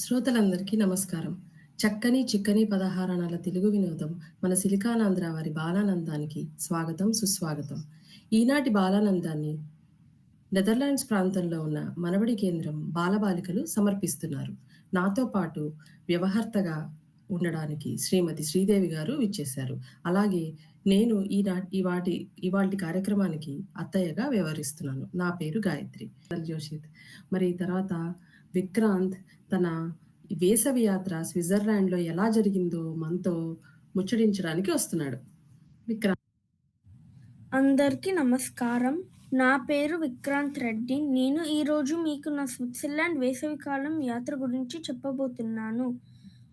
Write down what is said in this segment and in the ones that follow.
శ్రోతలందరికీ నమస్కారం. చక్కని, చిక్కని పదహారణాల తెలుగు వినోదం మన సిలికానాంధ్ర వారి బాలానందానికి స్వాగతం, సుస్వాగతం. ఈనాటి బాలానందాన్ని నెదర్లాండ్స్ ప్రాంతంలో ఉన్న మనబడి కేంద్రం బాలబాలికలు సమర్పిస్తున్నారు. నాతో పాటు వ్యవహర్తగా ఉండడానికి శ్రీమతి శ్రీదేవి గారు విచ్చేశారు. అలాగే నేను ఇవాల్టి కార్యక్రమానికి అత్తయ్యగా వ్యవహరిస్తున్నాను. నా పేరు గాయత్రి జోషిత్. మరి తర్వాత విక్రాంత్ తన వేసవి యాత్ర స్విట్జర్లాండ్‌లో ఎలా జరిగిందో మనతో ముచ్చటించడానికి వస్తున్నాడు. విక్రాంత్. అందరికీ నమస్కారం. నా పేరు విక్రాంత్ రెడ్డి. నేను ఈరోజు మీకు నా స్విట్జర్లాండ్ వేసవికాలం యాత్ర గురించి చెప్పబోతున్నాను.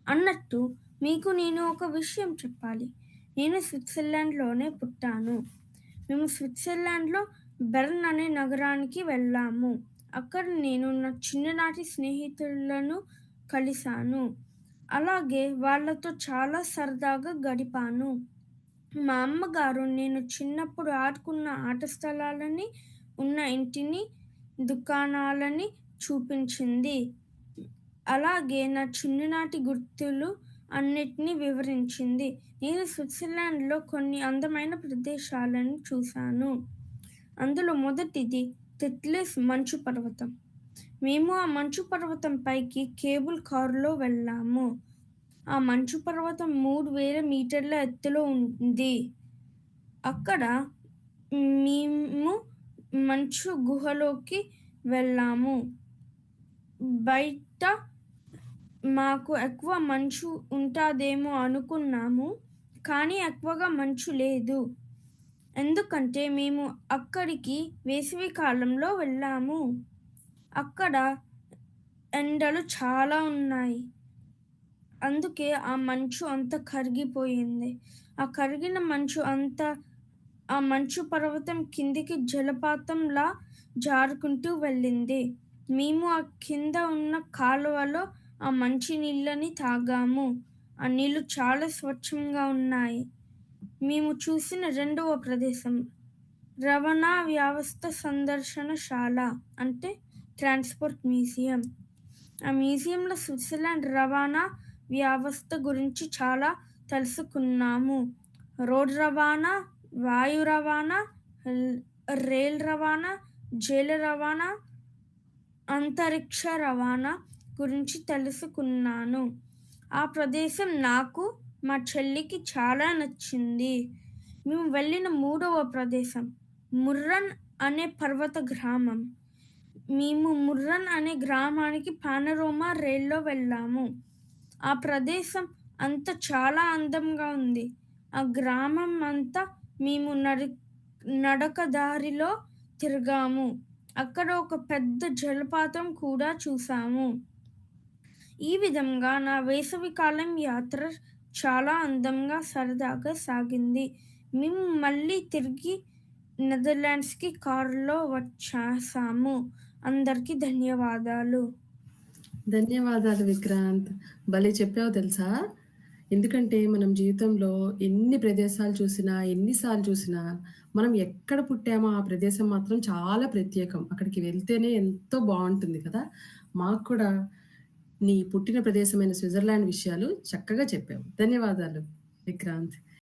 అన్నట్టు మీకు నేను ఒక విషయం చెప్పాలి. నేను స్విట్జర్లాండ్‌లోనే పుట్టాను. మేము స్విట్జర్లాండ్‌లో బెర్న్ అనే నగరానికి వెళ్ళాము. అక్కడ నేను నా చిన్ననాటి స్నేహితులను కలిశాను. అలాగే వాళ్ళతో చాలా సరదాగా గడిపాను. మా అమ్మగారు నేను చిన్నప్పుడు ఆడుకున్న ఆట స్థలాలని, ఉన్న ఇంటిని, దుకాణాలని చూపించింది. అలాగే నా చిన్ననాటి గుర్తులు అన్నిటిని వివరించింది. నేను స్విట్జర్లాండ్‌లో కొన్ని అందమైన ప్రదేశాలను చూశాను. అందులో మొదటిది టెట్లిస్ మంచు పర్వతం. మేము ఆ మంచు పర్వతం పైకి కేబుల్ కారులో వెళ్ళాము. ఆ మంచు పర్వతం 3000 మీటర్ల ఎత్తులో ఉంది. అక్కడ మేము మంచు గుహలోకి వెళ్ళాము. బయట మాకు ఎక్కువ మంచు ఉంటాదేమో అనుకున్నాము. కానీ ఎక్కువగా మంచు లేదు. ఎందుకంటే మేము అక్కడికి వేసవి కాలంలో వెళ్ళాము. అక్కడ ఎండలు చాలా ఉన్నాయి. అందుకే ఆ మంచు అంతా కరిగిపోయింది. ఆ కరిగిన మంచు అంతా ఆ మంచు పర్వతం కిందికి జలపాతంలా జారుకుంటూ వెళ్ళింది. మేము ఆ కింద ఉన్న కాలువలో ఆ మంచి నీళ్ళని తాగాము. ఆ నీళ్ళు చాలా స్వచ్ఛంగా ఉన్నాయి. మేము చూసిన రెండవ ప్రదేశం రవాణా వ్యవస్థ సందర్శనశాల అంటే ట్రాన్స్‌పోర్ట్ మ్యూజియం. ఆ మ్యూజియంలో స్విట్జర్లాండ్ రవాణా వ్యవస్థ గురించి చాలా తెలుసుకున్నాము. రోడ్ రవాణా, వాయు రవాణా, రైల్ రవాణా, జల రవాణా, అంతరిక్ష రవాణా గురించి తెలుసుకున్నాను. ఆ ప్రదేశం నాకు, మా చెల్లికి చాలా నచ్చింది. మేము వెళ్ళిన మూడవ ప్రదేశం ముర్రన్ అనే పర్వత గ్రామం. మేము ముర్రన్ అనే గ్రామానికి పానోరమా రైల్లో వెళ్ళాము. ఆ ప్రదేశం అంతా చాలా అందంగా ఉంది. ఆ గ్రామం అంతా మేము నడకదారిలో తిరిగాము. అక్కడ ఒక పెద్ద జలపాతం కూడా చూసాము. ఈ విధంగా నా వేసవికాలం యాత్ర చాలా అందంగా, సరదాగా సాగింది. మేము మళ్ళీ తిరిగి నెదర్లాండ్స్‌కి కారులో వచ్చేసాము. అందరికీ ధన్యవాదాలు. ధన్యవాదాలు విక్రాంత్. భలే చెప్పావు తెలుసా? ఎందుకంటే మనం జీవితంలో ఎన్ని ప్రదేశాలు చూసినా, ఎన్ని సార్లు చూసినా, మనం ఎక్కడ పుట్టామో ఆ ప్రదేశం మాత్రం చాలా ప్రత్యేకం. అక్కడికి వెళ్తేనే ఎంతో బావుంటుంది కదా! మాకు కూడా నీ పుట్టిన ప్రదేశమైన స్విట్జర్లాండ్ విషయాలు చక్కగా చెప్పావు. ధన్యవాదాలు విక్రాంత్.